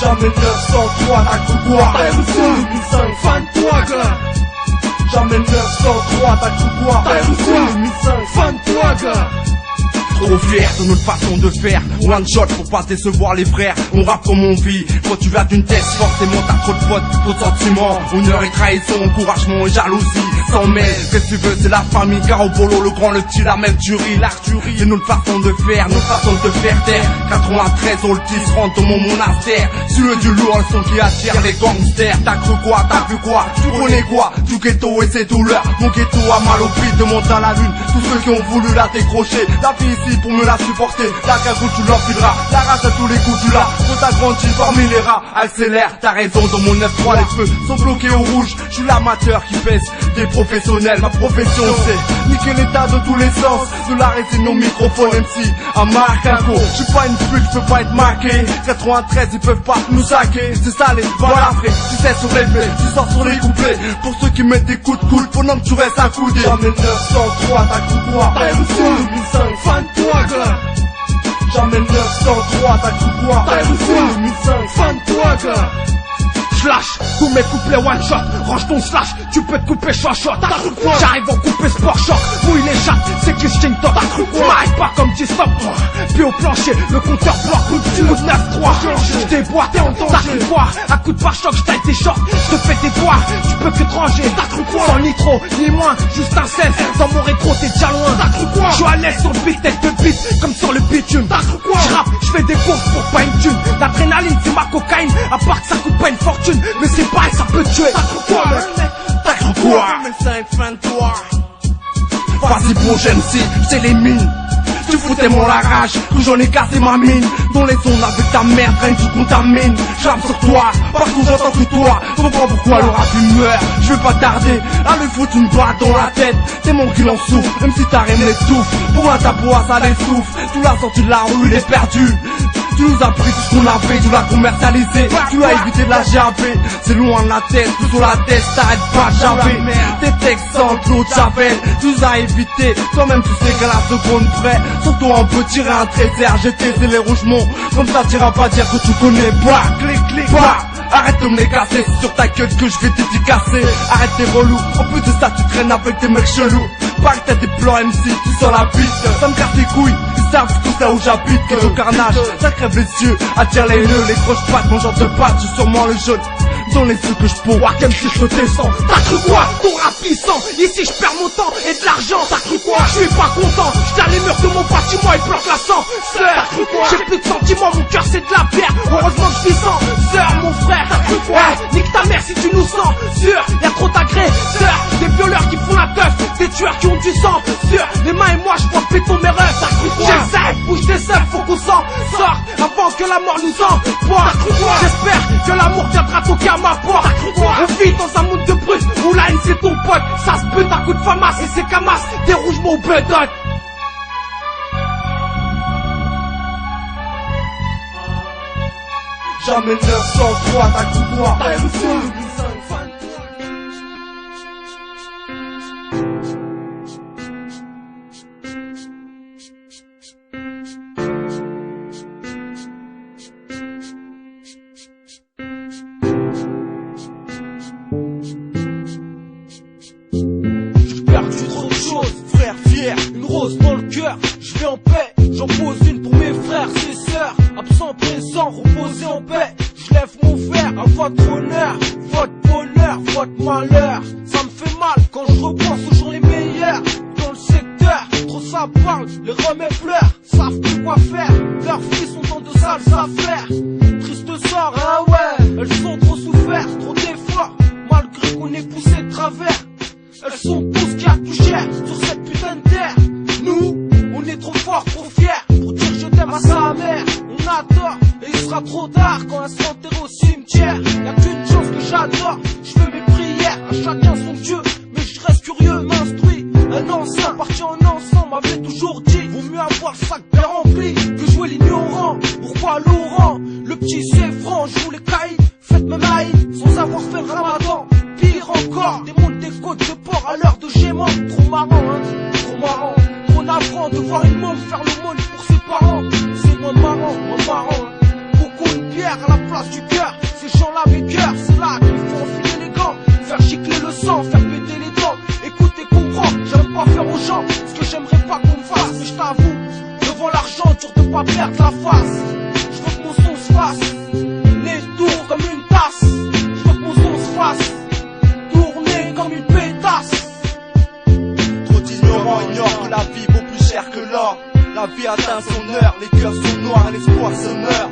Jamais 903, t'as cru quoi? T'as cru quoi? 2005, fan de toi, gars. Jamais 903, t'as cru quoi? T'as cru quoi? 2005, fan de toi, gars. Trop fier de notre façon de faire. One shot pour pas décevoir les frères. On rappe comme on vit. Quand tu vas d'une tête, forcément t'as trop de potes, trop de sentiments. Honneur et trahison, encouragement et jalousie. Sans mêle, qu'est-ce que tu veux, c'est la famille. Carobolo, le grand, le petit, la même tuerie. L'arturie, c'est notre façon de faire, notre façon de faire taire. 93, Oltis rentre dans mon monastère. Sur le du lourd, le son qui attire les gangsters. T'as cru quoi, t'as vu quoi, tu connais quoi? Du ghetto et ses douleurs. Mon ghetto a mal au pied, demande à la lune. Tous ceux qui ont voulu la décrocher. La vie ici pour me la supporter, la cagoule tu l'enfileras, la race à tous les coups tu l'as, quand t'as grandi parmi les rats, accélère, t'as raison dans mon 9-3, les feux sont bloqués au rouge, je suis l'amateur qui pèse des professionnels, ma profession c'est niquer l'état de tous les sens, de la résine au microphone MC, à Marcaco, je suis pas une pute, je peux pas être marqué, 93 ils peuvent pas nous saquer, c'est salé, voilà frère, tu sais sur les faits, tu sors sur les couplets, pour ceux qui mettent des coups de coude, pendant que tu restes accoudé, jamais 903, t'as cru quoi? T'as cru quoi? 2005, fan de toi, gars. Jamais 903, t'as cru quoi? T'as cru quoi? 2005, fan de toi, gars. Slash, tous mes couplets one shot, range ton slash, tu peux te couper shot. T'as cru quoi? J'arrive en couper sport choc, mouille les chattes, c'est Christian Top. T'as cru quoi? M'arrive pas comme 10 stop. Puis au plancher, le compteur bloque, coup de 9-3. J't'ai boité en danger. T'as cru quoi? À coup de pare-choc, j'taille tes shorts, j'te fais tes boires, tu peux que t'ranger. T'as cru quoi? Sans ni trop, ni moins, juste un 16. Dans mon rétro, t'es déjà loin. T'as cru quoi? J'suis à l'aise sur le beat, tête de beat, comme sur le bitume. T'as cru quoi? J'rappe, j'fais des courses pour pas une thune. L'adrénaline, c'est ma cocaïne, à part que ça coûte pas une fortune. Mais c'est pareil, ça peut tuer. T'as cru quoi, mec? T'as cru quoi? 2005, fan de toi. Vas-y prochaine si, c'est les mines. Tu foutais mon la rage, que j'en ai cassé ma mine. Dans les zones avec ta merde, rien que tu contamines. J'rappe sur toi, partout j'entends que toi. Comprends pourquoi le rap il meurt. Je vais pas tarder à lui foutre une balle dans la tête. C'est mon qu'il en souffre, même si ta rime l'étouffe. Pour un tabouin ça les souffle. Tu l'as sorti de la rue, il est perdu. Tu nous as pris tout ce qu'on avait, tu l'as commercialisé. Tu as évité de la javer, c'est loin de la tête, tout sur la tête, t'arrêtes pas de javer. Tes textes sans Claude Javel, tu nous as évité. Toi-même tu sais qu'à la seconde près, surtout on peut tirer un trait, c'est RGT, c'est les rougements. Comme ça t'iras pas dire que tu connais pas. Clic, clic, pas. Arrête de me les casser, c'est sur ta gueule que je vais dédicacer. Arrête tes relous, en plus de ça tu traînes avec des mecs chelous. Pas que t'as des plans MC, tu sens la bite. Ça me casse les couilles, ils savent tout ça où j'habite. Quel au carnage, ça crève les yeux, attire les nœuds, les croches pattes, mon genre de pattes, j'ai sûrement le jaune. Dans les yeux que je pourrais, comme si je te descends. T'as cru quoi? Ton rap puissant, ici je perds mon temps et de l'argent. T'as cru quoi? Je suis pas content, j't'ai les murs de mon bâtiment et bloque la sang. Sœur, j'ai plus de sentiments, mon cœur c'est de la bière. Heureusement que je vis sans. Sœur, mon frère, t'as cru quoi? Nique ta mère si tu nous sens. Sûr, y'a trop d'agresseurs, des violeurs qui font la teuf, des tueurs qui ont du sang. Sûr, les mains et moi je vois péter mes rêves. T'as cru quoi? J'essaie, bouge des seufs, faut qu'on s'en sorte avant que la mort nous emporte. J'espère que l'amour viendra toquer à ma porte. On vit dans un monde de brut où la haine c'est ton pote. Ça se bute à coups de famas et c'est camas. Des rougements au bedon. Jamais 903, t'as cru quoi? T'as cru quoi? 2005, fan de toi. Une rose dans le cœur, je vais en paix. J'en pose une pour mes frères et sœurs. Absent, présent, reposé en paix. Je lève mon verre à votre honneur. Votre bonheur, votre malheur. Ça me fait mal quand je repense aux jours les meilleurs. Dans le secteur, trop ça parle, les remets pleurent. Savent plus quoi faire, leurs filles sont dans de sales affaires. Triste sort, ah ouais, elles ont trop souffert, trop d'efforts. Malgré qu'on ait poussé de travers. Elles sont tout ce qu'il y a de plus cher sur cette putain de terre. Nous, on est trop forts, trop fiers pour dire je t'aime à sa mère. On adore et il sera trop tard quand elle sera enterrée au cimetière. Y'a qu'une chose que j'adore, je fais mes prières à chacun son Dieu. Mais je reste curieux, m'instruis. Un ancien parti en ensemble m'avait toujours dit vaut mieux avoir le sac bien rempli que jouer l'ignorant. Pourquoi Laurent? Le petit c'est franc, joue les caïds, faites même haïd sans avoir fait le ramadan. Pire encore, des mondes des côtes de port à l'heure de Gément. Trop marrant, hein, trop marrant. Trop navrant de voir une môme faire le monde pour ses parents. C'est moins marrant, hein. Beaucoup une bière à la place du cœur. ces gens-là m'écœurent, c'est là qu'il faut enfiler les gants, faire gicler le sang, faire péter les dents. Écoute et comprends, j'aime pas faire aux gens ce que j'aimerais pas qu'on me fasse. Mais je t'avoue, devant l'argent, dur de pas perdre la face. Je veux que mon son se fasse, nez tour comme une tasse. Je veux que mon son se fasse, tourner comme une pétasse. Trop d'ignorants ignorent que la vie vaut plus cher que l'or. La vie atteint son heure, les cœurs sont noirs et l'espoir se meurt.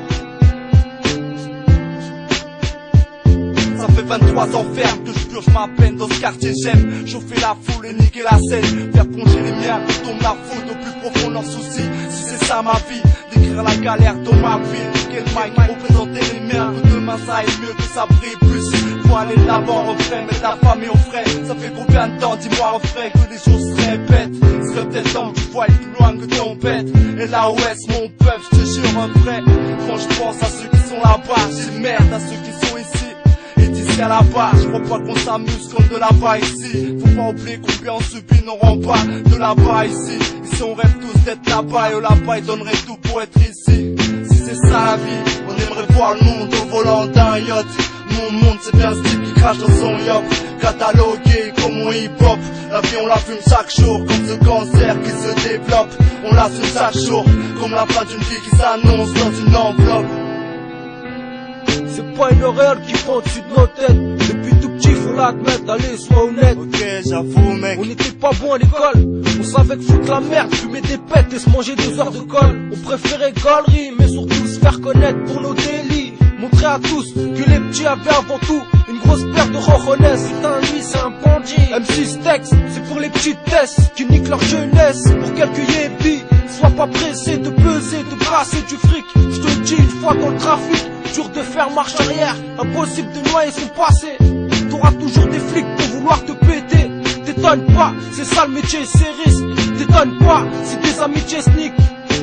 Ça fait 23 ans ferme que je purge ma peine dans ce quartier. J'aime chauffer la foule et niquer la scène, faire plonger les miens, tombe la faute au plus profond de leurs soucis. Si c'est ça ma vie, d'écrire la galère dans ma ville, quel mic représenter les miens. Que demain ça aille mieux, que ça brille plus. Faut aller de l'avant, refrain, mettre la famille au frais. Ça fait combien de temps, dis-moi refrain, que les choses se répètent. Serait peut-être temps que tu vois plus loin que ton bête. Et là ouest mon peuple, je te jure un vrai. Quand je pense à ceux qui sont là-bas, j'ai merde à ceux qui sont ici. Et d'ici à là-bas, je crois pas qu'on s'amuse comme de là-bas ici. Faut pas oublier combien on subit nos remparts de là-bas ici. Ici on rêve tous d'être là-bas et là-bas ils donneraient tout pour être ici. Si c'est ça la vie, on aimerait voir le monde au volant d'un yacht. Mon monde c'est bien ce type qui crache dans son yop. Catalogué comme mon hip-hop. La vie on la fume chaque jour, comme ce cancer qui se développe. On la fume chaque jour, comme la fin d'une vie qui s'annonce dans une enveloppe. C'est pas une horreur qui prend au-dessus de nos têtes. Depuis tout petit faut l'admettre, allez sois honnête. Ok j'avoue mec, on n'était pas bon à l'école. On savait que foutre la merde, fumer des pètes et se manger 2 heures de colle. On préférait gaulerie, mais surtout se faire connaître pour nos délits. Montrer à tous que les petits avaient avant tout une grosse paire de rojones. Putain lui c'est un bandit. M6 Tex, c'est pour les petites tesses qui niquent leur jeunesse. Pour quelques yébis, sois pas pressé de peser, de brasser du fric. Je te dis une fois dans le trafic, dur de faire marche arrière, impossible de noyer son passé. T'auras toujours des flics pour vouloir te péter. T'étonnes pas, c'est ça le métier, c'est risque. T'étonnes pas, c'est des amitiés sneak.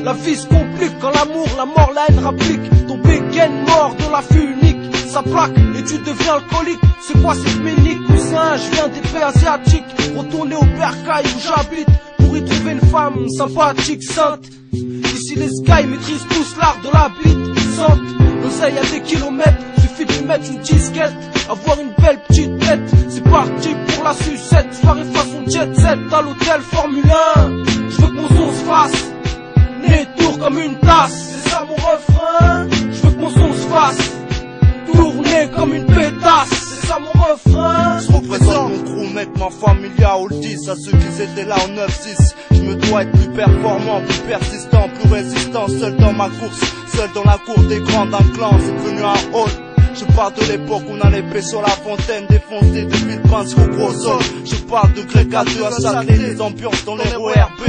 La vie se complique quand l'amour, la mort, la haine rapplique. Ton bégaine mort dans la unique, ça plaque et tu deviens alcoolique. C'est quoi cette ménique, cousin? Je viens des pays asiatiques, retourner au bercail où j'habite pour y trouver une femme sympathique, sainte. Ici les skies maîtrisent tous l'art de la bite sainte. L'oseille à des kilomètres, suffit de lui mettre une disquette. Avoir une belle petite tête, c'est parti pour la sucette. Soirée façon jet set à l'hôtel Formule 1. Je veux que mon son se fasse, nez tour comme une tasse. C'est ça mon refrain. Je veux que mon son se fasse, tourner comme une pétasse. C'est ça mon refrain. Je représente mon crew mec, ma familia au 10. À ceux qui étaient là en 9-6. Je me dois être plus performant, plus persistant, plus résistant. Seul dans ma course, seul dans la cour des grands d'un clan. C'est devenu un hall. Je parle de l'époque où on allait pêcher sur la fontaine, défoncer des fils pinces au gros sol. Je parle de Grec à 2 à Châtelet, les ambiances dans les ORB.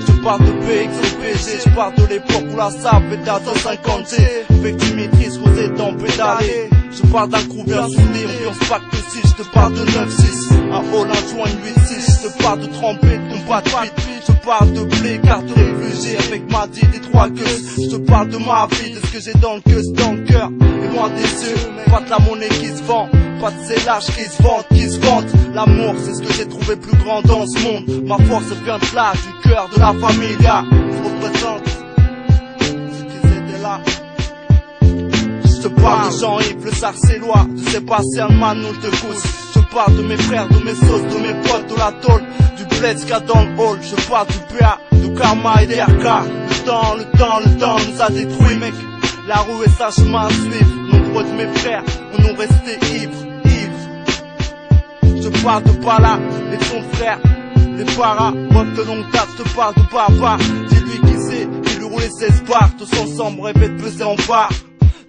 Je parle de BX au PG, je parle de l'époque où la sable était à 150G. Avec du maîtrise causé dans pédaler. Je parle d'un crew bien soudé, ambiance pacte 6. Je te parle de 9-6, un hall, un joint, une 8-6. Je te parle de trempé, de combat de beat. Je parle de blé, carte de réfugié avec ma dit des 3 queues. Je te parle de ma vie, de ce que j'ai dans le queue, dans le cœur. Et loin des yeux, pas de la monnaie qui se vend, pas de ces lâches qui se vendent, qui se vantent. L'amour c'est ce que j'ai trouvé plus grand dans ce monde. Ma force vient de là, du cœur de la familia. Je représente ceux qui étaient là. Je te parle de Jean-Yves, le Sarcellois, de Sébastien Manouche de Gousse. Je parle de mes frères, de mes sauces, de mes potes, de la tôle, du bled qu'il y a dans le hall. Je parle du PA, du Karma et des RK. Le temps nous a détruits mec. La rue et sa chemin à suivre. Nombreux de mes frères, on nous resté ivres. Je te parle de Bala et de son frère, les paras, bref de longue date, je te parle de papa. Dis-lui qui c'est, qui lui roulait 16 barres. Tous ensemble rêvaient de peser en barre.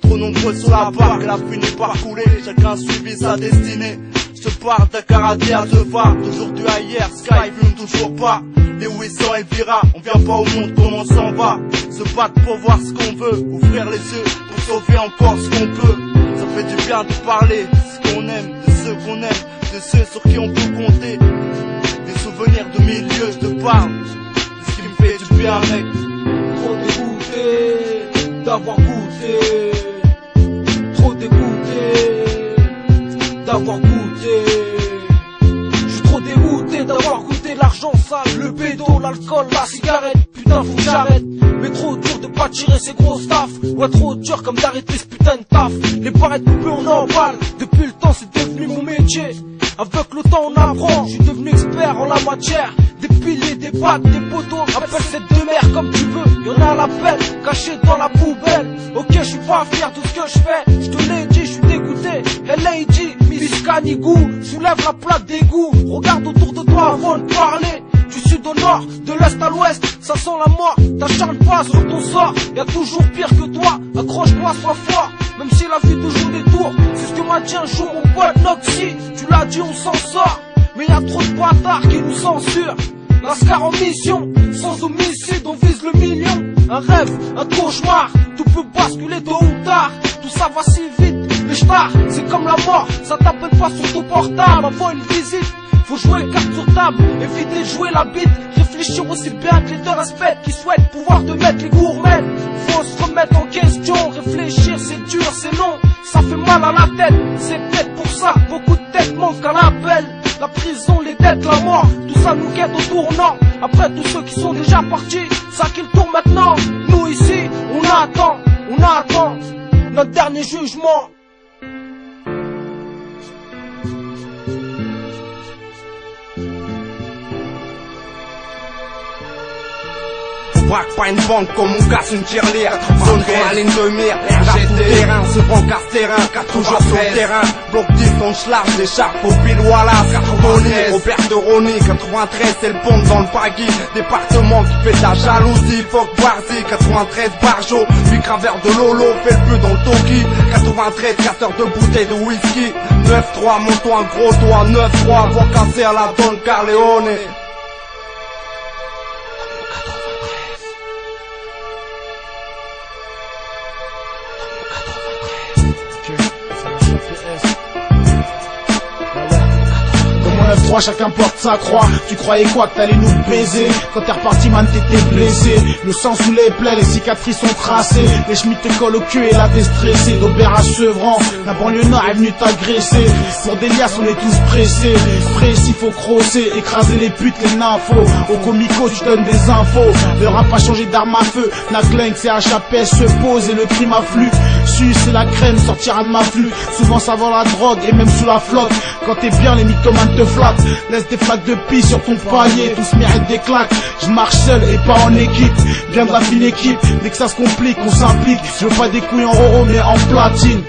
Trop nombreux sur la barre, elle a fini par couler. Chacun suivi sa destinée. Je te parle d'un karaté à 2 var. D'aujourd'hui à hier, Sky fume toujours pas. Les 800 Elvira, on vient pas au monde comme on s'en va. Se battre pour voir ce qu'on veut, ouvrir les yeux pour sauver encore ce qu'on peut. Ça fait du bien de parler de ce qu'on aime, de ceux qu'on aime, de ceux sur qui on peut compter. Des souvenirs de milieu, je te parle de ce qui me fait du bien mec. Trop dégoûté d'avoir goûté, trop dégoûté d'avoir goûté. Je suis trop dégoûté d'avoir goûté l'argent sale, le bédo, l'alcool, la cigarette. putain faut que j'arrête. Mais trop dur de pas tirer ces gros staff. Ouais, trop dur comme d'arrêter ce putain de taf. Les barrettes coupées on emballe. Depuis le temps c'est devenu mon métier. Avec le temps on apprend, je suis devenu expert en la matière. Des piliers, des bacs, des poteaux. Appelle cette demeure comme tu veux. Y'en a à l'appel, caché dans la poubelle. Ok, je suis pas fier de ce que je fais. Je te l'ai dit, je suis dégoûté. L.A.D. Miss Canigou, soulève la plaque d'égout. Regarde autour de toi avant de parler. Du sud au nord, de l'est à l'ouest, ça sent la mort. T'acharnes pas sur ton sort, y'a toujours pire que toi. Accroche-toi, sois fort, même si la vie te joue des tours. C'est ce que m'a dit un jour mon pote Noxy. Tu l'as dit, on s'en sort, mais y'a trop de bâtards qui nous censurent. Lascar en mission, sans homicide, on vise le million. Un rêve, un cauchemar, tout peut basculer tôt ou tard. Tout ça va si vite, mais j'tard, c'est comme la mort. Ça t'appelle pas sur ton portable avant une visite. Faut jouer carte sur table, éviter de jouer la bite. Réfléchir aussi bien que les deux respectent, qui souhaitent pouvoir te mettre les gourmettes. Faut se remettre en question, réfléchir c'est dur, c'est long, ça fait mal à la tête. C'est peut-être pour ça, beaucoup de têtes manquent à l'appel. La prison, les dettes, la mort, tout ça nous guette au tournant. Après tous ceux qui sont déjà partis, ça qui le tourne maintenant. Nous ici, on attend notre dernier jugement. Braque pas une banque comme on casse une tirelire. Zone dans la ligne de mire. Tout terrain, se brancard terrain. Toujours sur le terrain. Bloc 10, on se large des charpes au Bill Wallace. Tony, Robert de Rony. 93, c'est le pont dans le Pagui. Département qui fait de la jalousie. Fuck Barzi. 93, Barjo. 8 graveurs de Lolo. Fait le peu dans le Toki. 93, 4 heures de bouteilles de whisky. 9-3, monte-toi un gros toit. 9-3, voix cassée à la Don Carleone. Chacun porte sa croix. Tu croyais quoi, que t'allais nous baiser? Quand t'es reparti, man, t'étais blessé. Le sang sous les plaies, les cicatrices sont tracées. Les chemises te collent au cul et la déstressée. d'Aubert à Sevran, la banlieue nord est venue t'agresser. Pour des liasses, on est tous pressés. Précis, faut crosser, écraser les putes, les nymphos. Au comico, tu donnes des infos. Le rap a changé d'arme à feu. Nakling, c'est HAPS, se pose et le crime afflue. Suce, c'est la crème, sortira de ma flûte. Souvent ça vend la drogue et même sous la flotte. Quand t'es bien, les mythomanes te flattent. Laisse des flaques de pisse sur ton palier, tous méritent des claques. Je marche seul et pas en équipe. Bien de la fine équipe, dès que ça se complique, on s'implique. Je veux pas des couilles en roro mais en platine.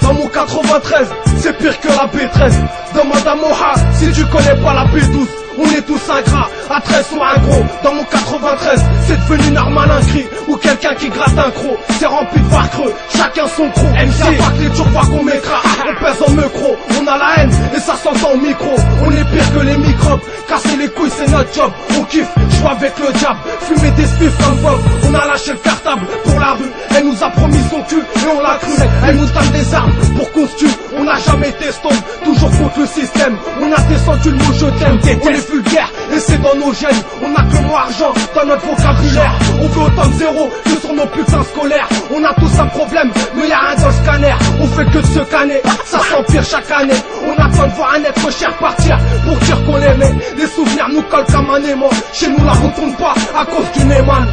Dans mon 93, c'est pire que la B13. Demande à Moha si tu connais pas la B12. On est tous ingrats, à 13 ou un gros. Dans mon 93, c'est devenu normal un cri ou quelqu'un qui gratte un croc. C'est rempli de var creux, chacun son croc. MC, pas que les turbois qu'on m'écrase. On pèse en micro, on a la haine et ça s'entend au micro. On est pire que les microbes, casser les couilles c'est notre job. On kiffe, joue avec le diable, fumer des spiffs comme Bob. On a lâché le cartable pour la rue, elle nous a promis son cul et on l'a cru. Elle nous donne des armes pour qu'on se tue. On n'a jamais été stone, toujours contre le système. On a descendu le mot je t'aime, on est vulgaire et c'est dans nos gènes. On a que le mot argent dans notre vocabulaire. On veut autant de zéro que sur nos putains scolaires. On a tous un problème, mais y'a rien dans le scanner. On fait que de se canner, ça s'empire chaque année. On attend de voir un être cher partir pour dire qu'on l'aimait. Les souvenirs nous collent comme un aimant. Chez nous la retourne pas à cause du Neyman.